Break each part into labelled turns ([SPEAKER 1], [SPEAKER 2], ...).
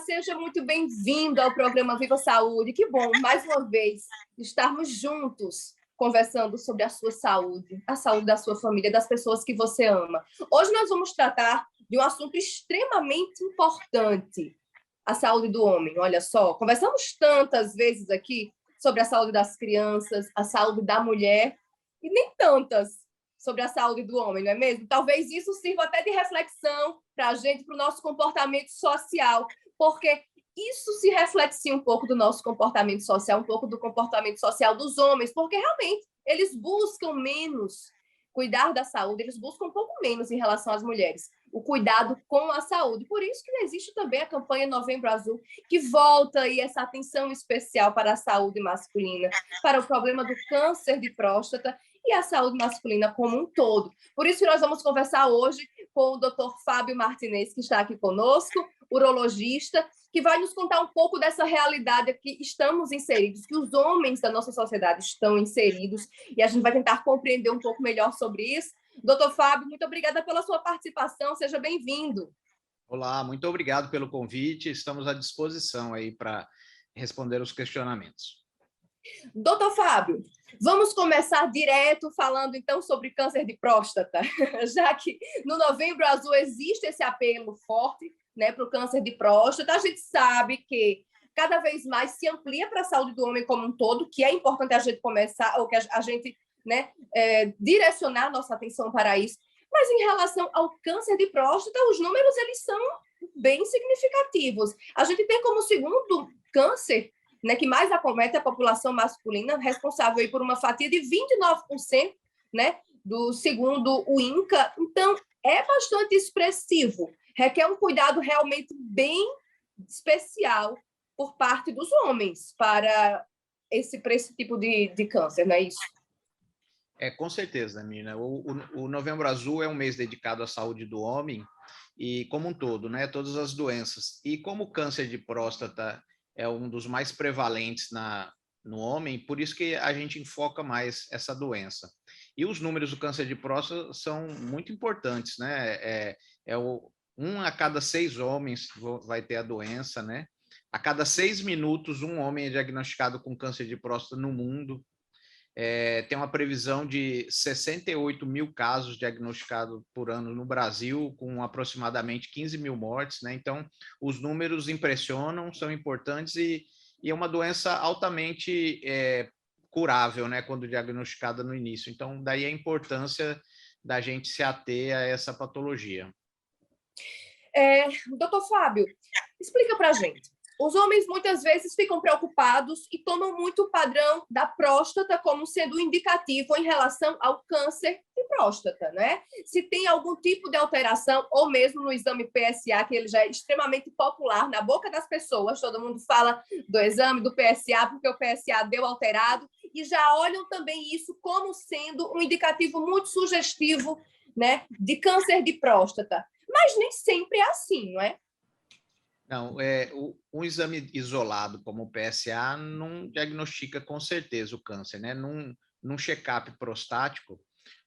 [SPEAKER 1] seja muito bem-vindo ao programa Viva Saúde. Que bom, mais uma vez, estarmos juntos conversando sobre a sua saúde, a saúde da sua família, das pessoas que você ama. Hoje nós vamos tratar de um assunto extremamente importante, a saúde do homem. Olha só, conversamos tantas vezes aqui sobre a saúde das crianças, a saúde da mulher, e nem tantas sobre a saúde do homem, não é mesmo? Talvez isso sirva até de reflexão para a gente, para o nosso comportamento social, porque isso se reflete um pouco do nosso comportamento social, um pouco do comportamento social dos homens, porque realmente eles buscam menos cuidar da saúde, eles buscam um pouco menos em relação às mulheres, o cuidado com a saúde. Por isso que existe também a campanha Novembro Azul, que volta aí essa atenção especial para a saúde masculina, para o problema do câncer de próstata e a saúde masculina como um todo. Por isso que nós vamos conversar hoje com o Dr. Fábio Martinez, que está aqui conosco, urologista, que vai nos contar um pouco dessa realidade que estamos inseridos, que os homens da nossa sociedade estão inseridos, e a gente vai tentar compreender um pouco melhor sobre isso. Doutor Fábio, muito obrigada pela sua participação, seja bem-vindo.
[SPEAKER 2] Olá, muito obrigado pelo convite, estamos à disposição aí para responder os questionamentos.
[SPEAKER 1] Doutor Fábio, vamos começar direto falando então sobre câncer de próstata, já que no Novembro Azul existe esse apelo forte, né, para o câncer de próstata. A gente sabe que cada vez mais se amplia para a saúde do homem como um todo, que é importante a gente começar, ou que a gente, né, direcionar a nossa atenção para isso. Mas em relação ao câncer de próstata, os números eles são bem significativos. A gente tem como segundo câncer, né, que mais acomete a população masculina, responsável aí por uma fatia de 29%, né, segundo o INCA. Então, é bastante expressivo. Requer um cuidado realmente bem especial por parte dos homens para esse tipo de câncer, não é isso?
[SPEAKER 2] Com certeza, Mina. O Novembro Azul é um mês dedicado à saúde do homem e como um todo, né? Todas as doenças. E como o câncer de próstata é um dos mais prevalentes no homem, por isso que a gente enfoca mais essa doença. E os números do câncer de próstata são muito importantes, né? Um a cada 6 homens vai ter a doença, né? A cada 6 minutos, um homem é diagnosticado com câncer de próstata no mundo. Tem uma previsão de 68 mil casos diagnosticados por ano no Brasil, com aproximadamente 15 mil mortes, né? Então, os números impressionam, são importantes e é uma doença altamente curável, né? Quando diagnosticada no início. Então, daí a importância da gente se ater a essa patologia.
[SPEAKER 1] Doutor Fábio, explica para a gente. Os homens muitas vezes ficam preocupados e tomam muito o padrão da próstata como sendo indicativo em relação ao câncer de próstata, né? Se tem algum tipo de alteração, ou mesmo no exame PSA, que ele já é extremamente popular na boca das pessoas, todo mundo fala do exame do PSA, porque o PSA deu alterado, e já olham também isso como sendo um indicativo muito sugestivo, né, de câncer de próstata. Mas nem sempre é assim, não é?
[SPEAKER 2] Não, um exame isolado como o PSA não diagnostica com certeza o câncer, né? Num check-up prostático,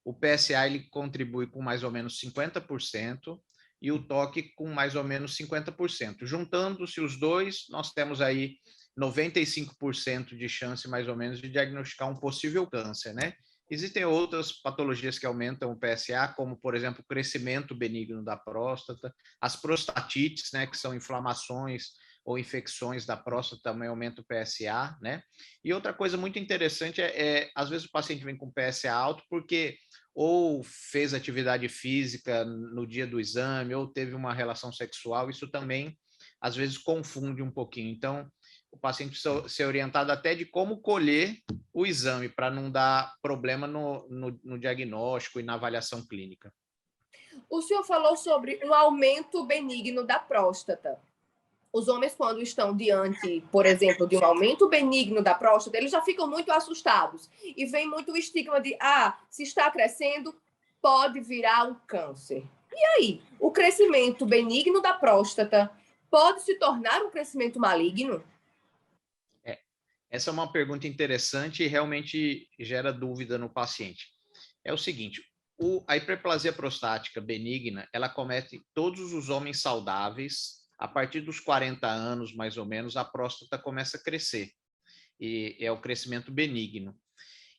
[SPEAKER 2] o PSA ele contribui com mais ou menos 50% e o toque com mais ou menos 50%. Juntando-se os dois, nós temos aí 95% de chance, mais ou menos, de diagnosticar um possível câncer, né? Existem outras patologias que aumentam o PSA, como, por exemplo, o crescimento benigno da próstata, as prostatites, né, que são inflamações ou infecções da próstata, também aumenta o PSA, né? E outra coisa muito interessante às vezes o paciente vem com PSA alto porque ou fez atividade física no dia do exame, ou teve uma relação sexual, isso também, às vezes, confunde um pouquinho. Então, o paciente precisa ser orientado até de como colher o exame, para não dar problema no diagnóstico e na avaliação clínica.
[SPEAKER 1] O senhor falou sobre um aumento benigno da próstata. Os homens, quando estão diante, por exemplo, de um aumento benigno da próstata, eles já ficam muito assustados. E vem muito o estigma de, se está crescendo, pode virar um câncer. E aí, o crescimento benigno da próstata pode se tornar um crescimento maligno?
[SPEAKER 2] Essa é uma pergunta interessante e realmente gera dúvida no paciente. É o seguinte, a hiperplasia prostática benigna, ela comete todos os homens saudáveis a partir dos 40 anos, mais ou menos, a próstata começa a crescer, e é o crescimento benigno.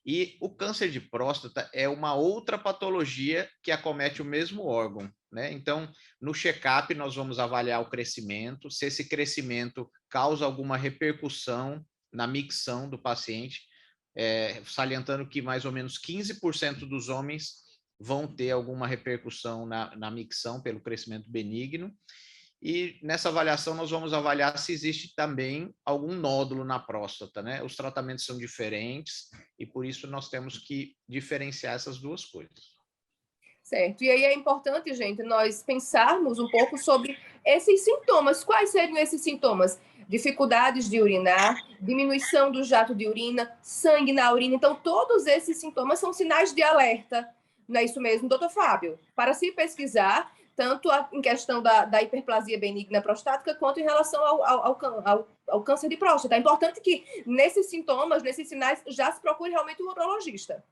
[SPEAKER 2] E o câncer de próstata é uma outra patologia que acomete o mesmo órgão, né? Então, no check-up, nós vamos avaliar o crescimento, se esse crescimento causa alguma repercussão na micção do paciente, salientando que mais ou menos 15% dos homens vão ter alguma repercussão na micção pelo crescimento benigno. E nessa avaliação nós vamos avaliar se existe também algum nódulo na próstata, né? Os tratamentos são diferentes e por isso nós temos que diferenciar essas duas coisas.
[SPEAKER 1] Certo. E aí é importante, gente, nós pensarmos um pouco sobre esses sintomas. Quais seriam esses sintomas? Dificuldades de urinar, diminuição do jato de urina, sangue na urina. Então, todos esses sintomas são sinais de alerta. Não é isso mesmo, doutor Fábio? Para se pesquisar, tanto em questão da hiperplasia benigna prostática, quanto em relação ao câncer de próstata. É importante que, nesses sintomas, nesses sinais, já se procure realmente um urologista.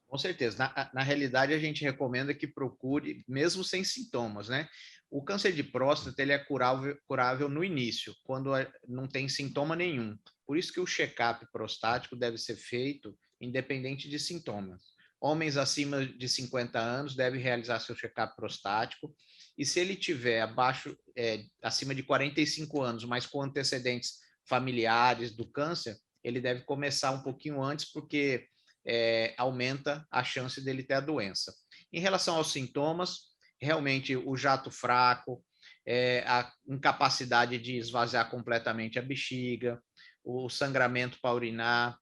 [SPEAKER 2] Com certeza. Na realidade, a gente recomenda que procure, mesmo sem sintomas, né? O câncer de próstata ele é curável no início, quando não tem sintoma nenhum. Por isso que o check-up prostático deve ser feito independente de sintomas. Homens acima de 50 anos devem realizar seu check-up prostático, e se ele tiver acima de 45 anos, mas com antecedentes familiares do câncer, ele deve começar um pouquinho antes, porque aumenta a chance dele ter a doença. Em relação aos sintomas, realmente o jato fraco, a incapacidade de esvaziar completamente a bexiga, o sangramento para urinar,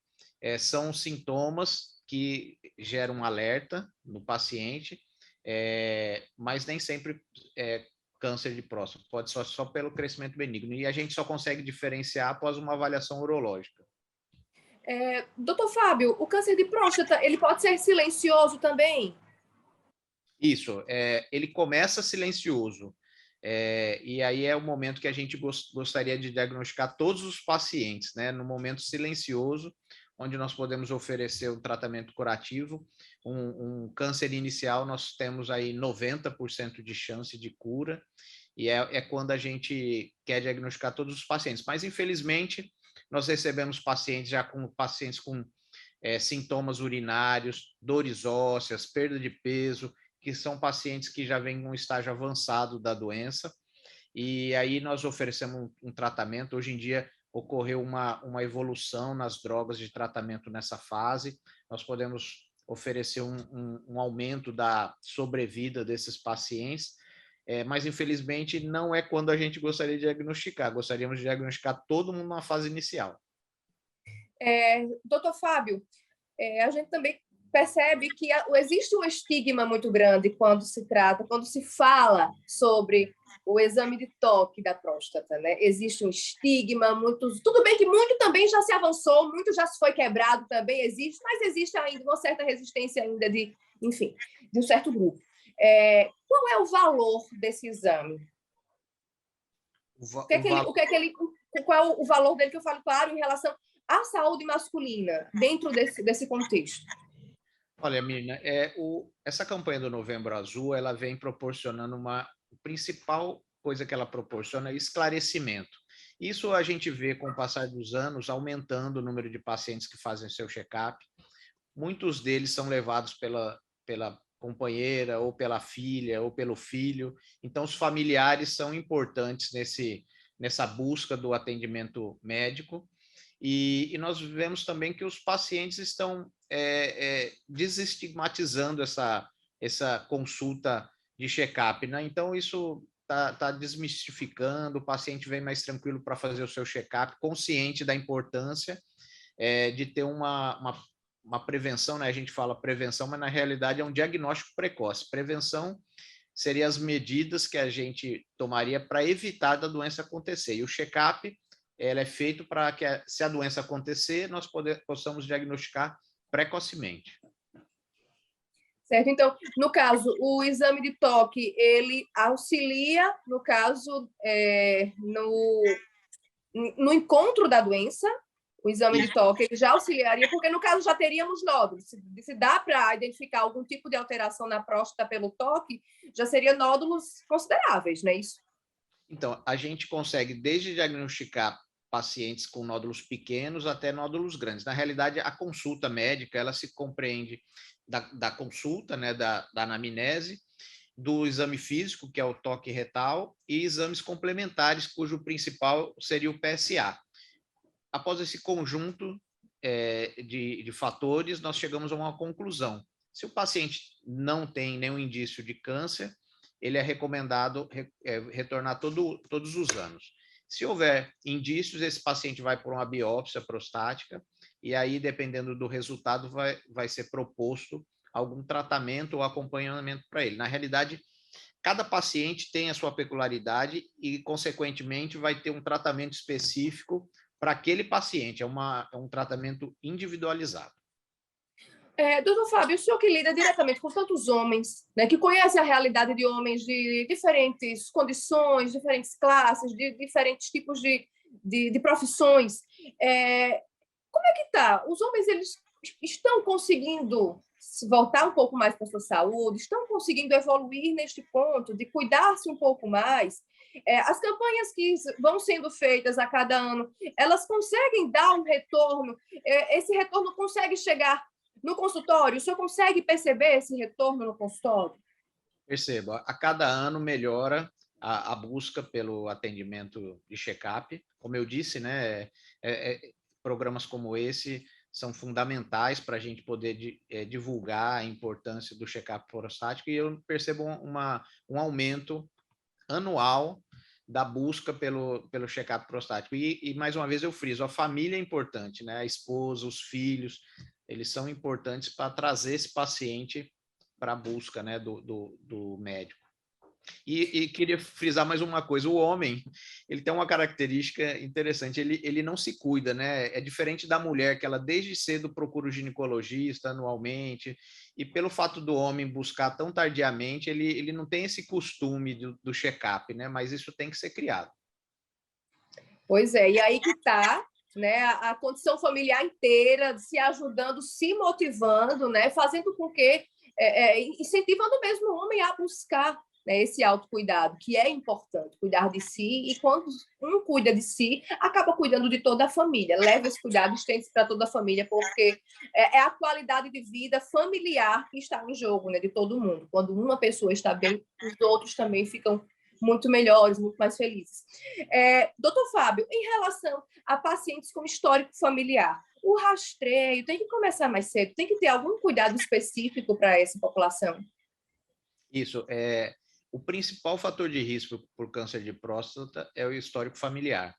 [SPEAKER 2] são sintomas que geram um alerta no paciente, mas nem sempre é câncer de próstata, pode ser só pelo crescimento benigno, e a gente só consegue diferenciar após uma avaliação urológica.
[SPEAKER 1] Doutor Fábio, o câncer de próstata, ele pode ser silencioso também?
[SPEAKER 2] Isso, ele começa silencioso, e aí é o momento que a gente gostaria de diagnosticar todos os pacientes, né? No momento silencioso, onde nós podemos oferecer um tratamento curativo, um câncer inicial, nós temos aí 90% de chance de cura, e é quando a gente quer diagnosticar todos os pacientes. Mas, infelizmente, nós recebemos pacientes com sintomas urinários, dores ósseas, perda de peso, que são pacientes que já vêm em um estágio avançado da doença, e aí nós oferecemos um tratamento. Hoje em dia ocorreu uma evolução nas drogas de tratamento nessa fase, nós podemos oferecer um aumento da sobrevida desses pacientes, mas infelizmente não é quando a gente gostaria de diagnosticar, gostaríamos de diagnosticar todo mundo na fase inicial.
[SPEAKER 1] Doutor Fábio, a gente também percebe que existe um estigma muito grande quando se fala sobre o exame de toque da próstata, né? Existe um estigma, tudo bem que muito também já se avançou, muito já se foi quebrado, também existe, mas existe ainda uma certa resistência ainda de um certo grupo. Qual é o valor desse exame? Qual é o valor dele, que eu falo, claro, em relação à saúde masculina, dentro desse contexto?
[SPEAKER 2] Olha, Mirna, essa campanha do Novembro Azul, ela vem proporcionando a principal coisa que ela proporciona é esclarecimento. Isso a gente vê com o passar dos anos aumentando o número de pacientes que fazem seu check-up. Muitos deles são levados pela companheira, ou pela filha, ou pelo filho. Então, os familiares são importantes nessa busca do atendimento médico. E nós vemos também que os pacientes estão desestigmatizando essa consulta de check-up, né? Então, isso está desmistificando, o paciente vem mais tranquilo para fazer o seu check-up, consciente da importância de ter uma prevenção, né? A gente fala prevenção, mas na realidade é um diagnóstico precoce. Prevenção seria as medidas que a gente tomaria para evitar da doença acontecer. E o check-up é feito para que, se a doença acontecer, nós possamos diagnosticar precocemente.
[SPEAKER 1] Certo? Então, no caso, o exame de toque, ele auxilia, no caso, no encontro da doença. O exame de toque ele já auxiliaria, porque no caso já teríamos nódulos. Se dá para identificar algum tipo de alteração na próstata pelo toque, já seriam nódulos consideráveis, não é isso?
[SPEAKER 2] Então, a gente consegue desde diagnosticar pacientes com nódulos pequenos até nódulos grandes. Na realidade, a consulta médica, ela se compreende da consulta, né, da anamnese, do exame físico, que é o toque retal, e exames complementares, cujo principal seria o PSA. Após esse conjunto de fatores, nós chegamos a uma conclusão. Se o paciente não tem nenhum indício de câncer, ele é recomendado retornar todos os anos. Se houver indícios, esse paciente vai por uma biópsia prostática, e aí, dependendo do resultado, vai ser proposto algum tratamento ou acompanhamento para ele. Na realidade, cada paciente tem a sua peculiaridade e, consequentemente, vai ter um tratamento específico para aquele paciente. É um tratamento individualizado.
[SPEAKER 1] Doutor Fábio, o senhor que lida diretamente com tantos homens, né, que conhece a realidade de homens de diferentes condições, diferentes classes, de diferentes tipos de profissões, como é que está? Os homens, eles estão conseguindo voltar um pouco mais para a sua saúde, estão conseguindo evoluir neste ponto, de cuidar-se um pouco mais? As campanhas que vão sendo feitas a cada ano, elas conseguem dar um retorno? Esse retorno consegue chegar no consultório? O senhor consegue perceber esse retorno no consultório?
[SPEAKER 2] Percebo. A cada ano melhora a busca pelo atendimento de check-up. Como eu disse, né, programas como esse são fundamentais para a gente poder divulgar a importância do check-up prostático, e eu percebo um aumento anual da busca pelo check-up prostático. E, mais uma vez, eu friso, a família é importante, né? A esposa, os filhos, eles são importantes para trazer esse paciente para a busca, né, do médico. E queria frisar mais uma coisa: o homem, ele tem uma característica interessante, ele não se cuida, né? É diferente da mulher, que ela desde cedo procura o ginecologista anualmente, e pelo fato do homem buscar tão tardiamente, ele não tem esse costume do check-up, né? Mas isso tem que ser criado.
[SPEAKER 1] Pois é, e aí que está, né, a condição familiar inteira se ajudando, se motivando, né, fazendo com que, incentivando mesmo o homem a buscar, né, esse autocuidado, que é importante, cuidar de si, e quando um cuida de si, acaba cuidando de toda a família, leva esse cuidado, estende para toda a família, porque é a qualidade de vida familiar que está em jogo, né, de todo mundo. Quando uma pessoa está bem, os outros também ficam muito melhores, muito mais felizes. Doutor Fábio, em relação a pacientes com histórico familiar, o rastreio tem que começar mais cedo, tem que ter algum cuidado específico para essa população?
[SPEAKER 2] Isso, o principal fator de risco por câncer de próstata é o histórico familiar.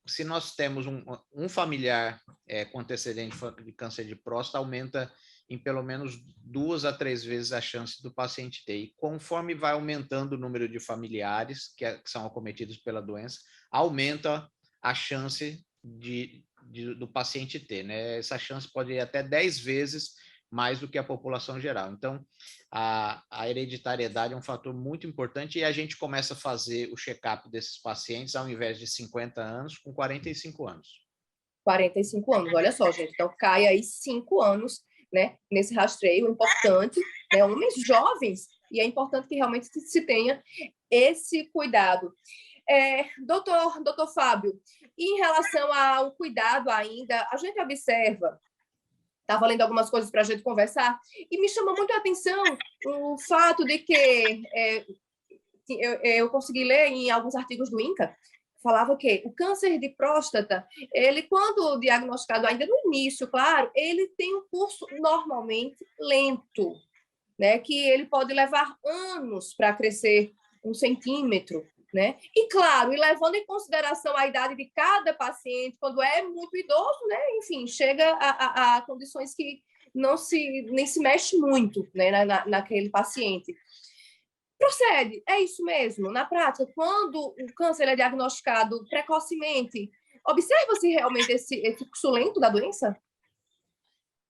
[SPEAKER 2] Se nós temos um familiar com antecedente de câncer de próstata, aumenta em pelo menos 2 a 3 vezes a chance do paciente ter. E conforme vai aumentando o número de familiares que são acometidos pela doença, aumenta a chance do paciente ter, né? Essa chance pode ir até 10 vezes mais do que a população geral. Então, a hereditariedade é um fator muito importante, e a gente começa a fazer o check-up desses pacientes, ao invés de 50 anos, com 45 anos.
[SPEAKER 1] 45 anos, olha só, gente. Então, cai aí 5 anos, né, nesse rastreio importante, né, homens jovens, e é importante que realmente se tenha esse cuidado. Doutor Fábio, em relação ao cuidado ainda, a gente observa, estava lendo algumas coisas para a gente conversar, e me chamou muito a atenção o fato de que eu consegui ler em alguns artigos do INCA, falava que o câncer de próstata, ele, quando diagnosticado ainda no início, claro, ele tem um curso normalmente lento, né? Que ele pode levar anos para crescer 1 centímetro, né? E claro, e levando em consideração a idade de cada paciente, quando é muito idoso, né? Enfim, chega a condições que nem se mexe muito, né? naquele paciente. Procede, é isso mesmo. Na prática, quando o câncer é diagnosticado precocemente, observa-se realmente esse fluxo lento da doença?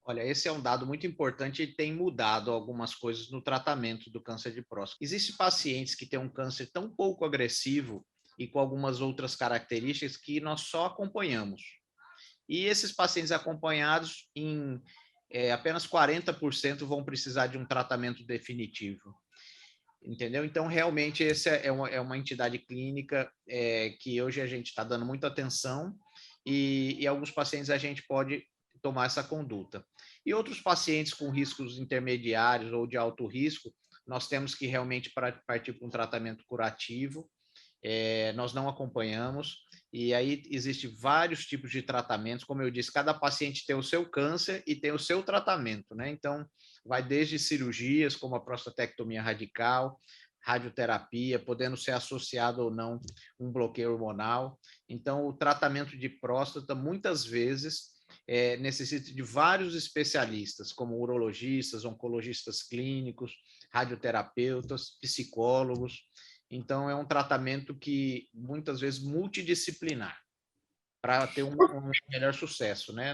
[SPEAKER 2] Olha, esse é um dado muito importante e tem mudado algumas coisas no tratamento do câncer de próstata. Existem pacientes que têm um câncer tão pouco agressivo e com algumas outras características que nós só acompanhamos. E esses pacientes acompanhados, apenas 40% vão precisar de um tratamento definitivo. entendeu? Então, realmente, essa é uma entidade clínica que hoje a gente está dando muita atenção e alguns pacientes a gente pode tomar essa conduta. E outros pacientes com riscos intermediários ou de alto risco, nós temos que realmente partir para um tratamento curativo, nós não acompanhamos, e aí existem vários tipos de tratamentos, como eu disse, cada paciente tem o seu câncer e tem o seu tratamento, né? Então, vai desde cirurgias, como a prostatectomia radical, radioterapia, podendo ser associado ou não um bloqueio hormonal. Então, o tratamento de próstata, muitas vezes, necessita de vários especialistas, como urologistas, oncologistas clínicos, radioterapeutas, psicólogos. Então, é um tratamento que, muitas vezes, multidisciplinar, para ter um melhor sucesso, né,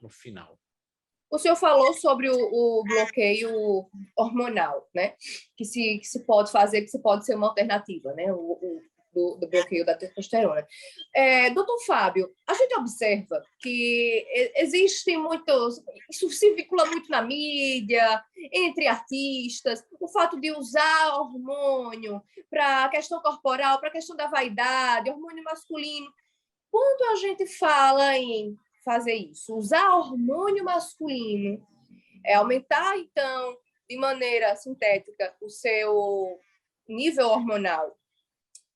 [SPEAKER 2] no final.
[SPEAKER 1] O senhor falou sobre o bloqueio hormonal, né? Que se pode fazer, que se pode ser uma alternativa, né? Do bloqueio da testosterona. Doutor Fábio, a gente observa que existem muitos... Isso se vincula muito na mídia, entre artistas, o fato de usar hormônio para a questão corporal, para a questão da vaidade, hormônio masculino. Quando a gente fala em fazer isso, usar hormônio masculino, aumentar, então, de maneira sintética, o seu nível hormonal,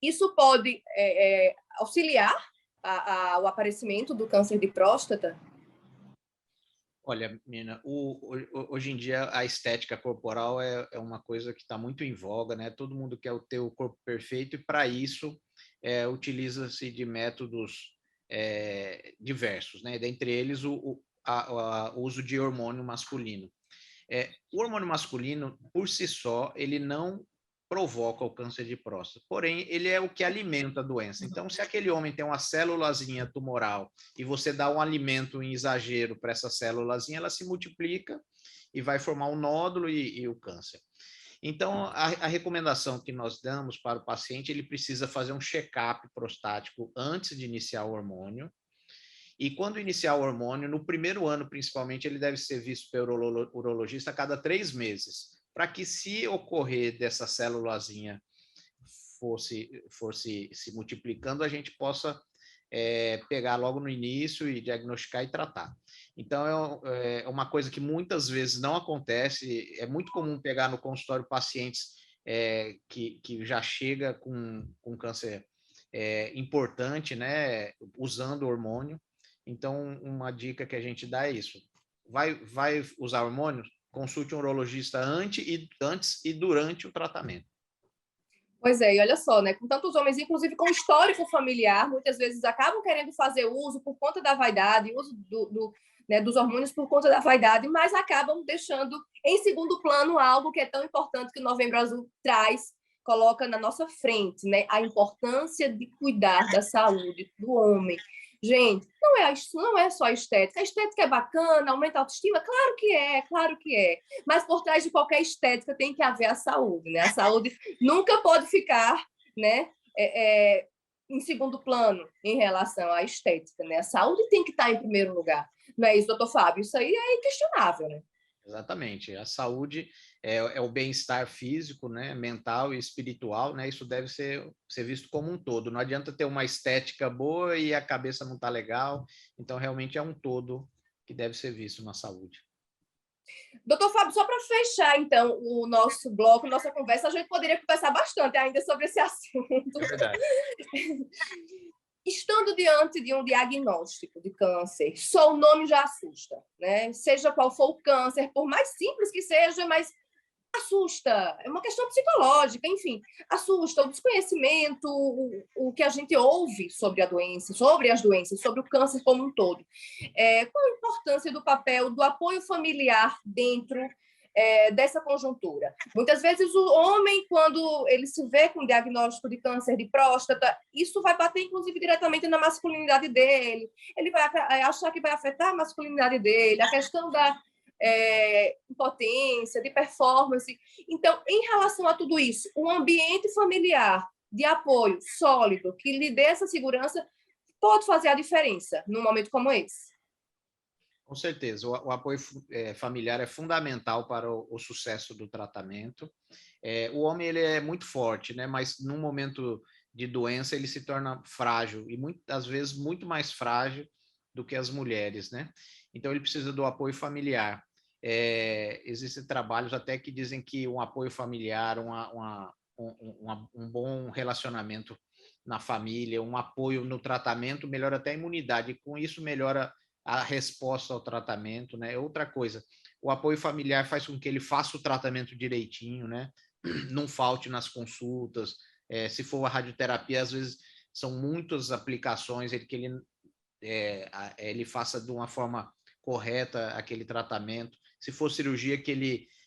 [SPEAKER 1] isso pode auxiliar ao aparecimento do câncer de próstata?
[SPEAKER 2] Olha, Mina, hoje em dia a estética corporal é uma coisa que está muito em voga, né? Todo mundo quer ter o corpo perfeito e, para isso, utiliza-se de métodos diversos, né? Dentre eles, o uso de hormônio masculino. O hormônio masculino, por si só, ele não provoca o câncer de próstata, porém, ele é o que alimenta a doença. Então, se aquele homem tem uma célulazinha tumoral e você dá um alimento em exagero para essa célulazinha, ela se multiplica e vai formar um nódulo e o câncer. Então, a recomendação que nós damos para o paciente, ele precisa fazer um check-up prostático antes de iniciar o hormônio. E quando iniciar o hormônio, no primeiro ano, principalmente, ele deve ser visto pelo urologista a cada 3 meses, para que, se ocorrer dessa célulazinha fosse se multiplicando, a gente possa pegar logo no início e diagnosticar e tratar. Então, é uma coisa que muitas vezes não acontece. É muito comum pegar no consultório pacientes que já chega com câncer importante, né, usando hormônio. Então, uma dica que a gente dá é isso. Vai usar hormônio? Consulte um urologista antes e durante o tratamento.
[SPEAKER 1] Pois é, e olha só, né? Com tantos homens, inclusive com histórico familiar, muitas vezes acabam querendo fazer uso por conta da vaidade, uso dos hormônios por conta da vaidade, mas acabam deixando em segundo plano algo que é tão importante que o Novembro Azul coloca na nossa frente, né? A importância de cuidar da saúde do homem. Gente, não é só a estética. A estética é bacana, aumenta a autoestima? Claro que é, claro que é. Mas por trás de qualquer estética tem que haver a saúde, né? A saúde nunca pode ficar, né, em segundo plano em relação à estética, né? A saúde tem que estar em primeiro lugar. Não é isso, doutor Fábio? Isso aí é inquestionável, né?
[SPEAKER 2] Exatamente. A saúde é o bem-estar físico, né, mental e espiritual, né? Isso deve ser visto como um todo. Não adianta ter uma estética boa e a cabeça não tá legal. Então, realmente é um todo que deve ser visto na saúde.
[SPEAKER 1] Doutor Fábio, só para fechar, então, o nosso bloco, nossa conversa, a gente poderia conversar bastante ainda sobre esse assunto.
[SPEAKER 2] É verdade.
[SPEAKER 1] Estando diante de um diagnóstico de câncer, só o nome já assusta, né? Seja qual for o câncer, por mais simples que seja, mas assusta. É uma questão psicológica, enfim, assusta o desconhecimento, o que a gente ouve sobre a doença, sobre as doenças, sobre o câncer como um todo. Qual a importância do papel do apoio familiar dentro dessa conjuntura? Muitas vezes o homem, quando ele se vê com diagnóstico de câncer de próstata, isso vai bater, inclusive, diretamente na masculinidade dele. Ele vai achar que vai afetar a masculinidade dele, a questão da impotência, de performance. Então, em relação a tudo isso, um ambiente familiar de apoio sólido, que lhe dê essa segurança, pode fazer a diferença num momento como esse.
[SPEAKER 2] Com certeza, o apoio familiar é fundamental para o sucesso do tratamento. O homem ele é muito forte, né? Mas num momento de doença ele se torna frágil e muitas vezes muito mais frágil do que as mulheres, né? Então ele precisa do apoio familiar. Existem trabalhos até que dizem que um apoio familiar, um bom relacionamento na família, um apoio no tratamento melhora até a imunidade, e com isso melhora a resposta ao tratamento, né? Outra coisa, o apoio familiar faz com que ele faça o tratamento direitinho, né? Não falte nas consultas. Se for a radioterapia, às vezes são muitas aplicações, ele faça de uma forma correta aquele tratamento. Se for cirurgia, que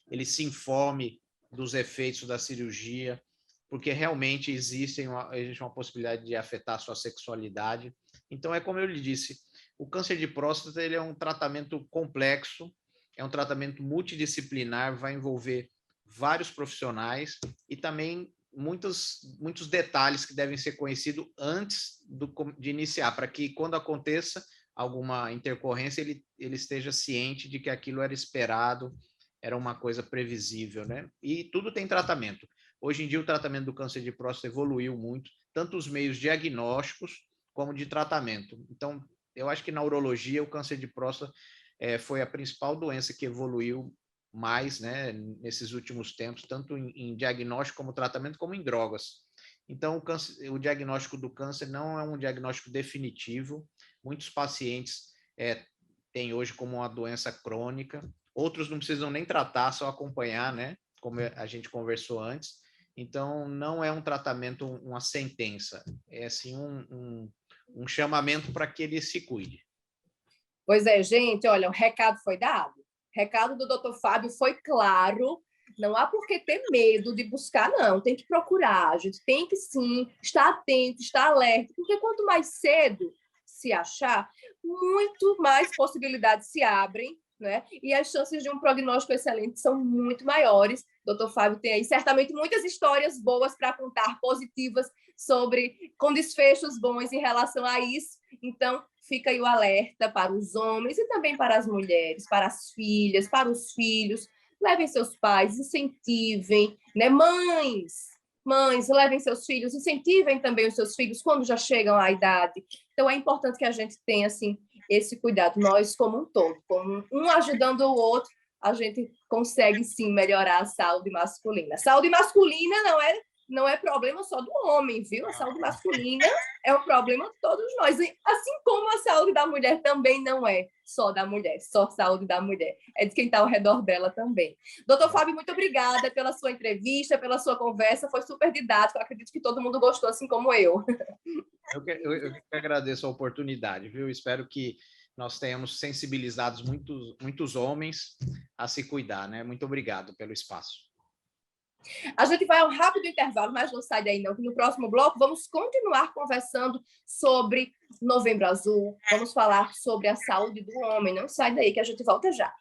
[SPEAKER 2] ele se informe dos efeitos da cirurgia, porque realmente existe uma possibilidade de afetar a sua sexualidade. Então, é como eu lhe disse, o câncer de próstata ele é um tratamento complexo, é um tratamento multidisciplinar, vai envolver vários profissionais e também muitos detalhes que devem ser conhecidos antes de iniciar, para que quando aconteça alguma intercorrência, ele esteja ciente de que aquilo era esperado, era uma coisa previsível, né? E tudo tem tratamento. Hoje em dia, o tratamento do câncer de próstata evoluiu muito, tanto os meios diagnósticos como de tratamento. Então, eu acho que na urologia, o câncer de próstata foi a principal doença que evoluiu mais, né, nesses últimos tempos, tanto em diagnóstico como tratamento, como em drogas. Então, o diagnóstico do câncer não é um diagnóstico definitivo. Muitos pacientes têm hoje como uma doença crônica, outros não precisam nem tratar, só acompanhar, né, como a gente conversou antes. Então, não é um tratamento, uma sentença, é assim um chamamento para que ele se cuide.
[SPEAKER 1] Pois é, gente, olha, o recado foi dado. O recado do Dr. Fábio foi claro. Não há por que ter medo de buscar, não. Tem que procurar, a gente tem que sim estar atento, estar alerta, porque quanto mais cedo se achar, muito mais possibilidades se abrem, né? E as chances de um prognóstico excelente são muito maiores. O Dr. Fábio tem aí certamente muitas histórias boas para contar, positivas, com desfechos bons em relação a isso. Então, fica aí o alerta para os homens e também para as mulheres, para as filhas, para os filhos. Levem seus pais, incentivem, né? Mães, levem seus filhos, incentivem também os seus filhos quando já chegam à idade. Então, é importante que a gente tenha, assim, esse cuidado, nós como um todo, como um ajudando o outro, a gente consegue, sim, melhorar a saúde masculina. A saúde masculina não é problema só do homem, viu? A saúde masculina é um problema de todos nós. Assim como a saúde da mulher também não é só da mulher, só saúde da mulher. É de quem está ao redor dela também. Doutor Fábio, muito obrigada pela sua entrevista, pela sua conversa. Foi super didático. Eu acredito que todo mundo gostou, assim como eu.
[SPEAKER 2] Eu que agradeço a oportunidade, viu? Espero que nós tenhamos sensibilizados muitos homens a se cuidar, né? Muito obrigado pelo espaço.
[SPEAKER 1] A gente vai a um rápido intervalo, mas não sai daí não, que no próximo bloco vamos continuar conversando sobre Novembro Azul, vamos falar sobre a saúde do homem. Não sai daí que a gente volta já.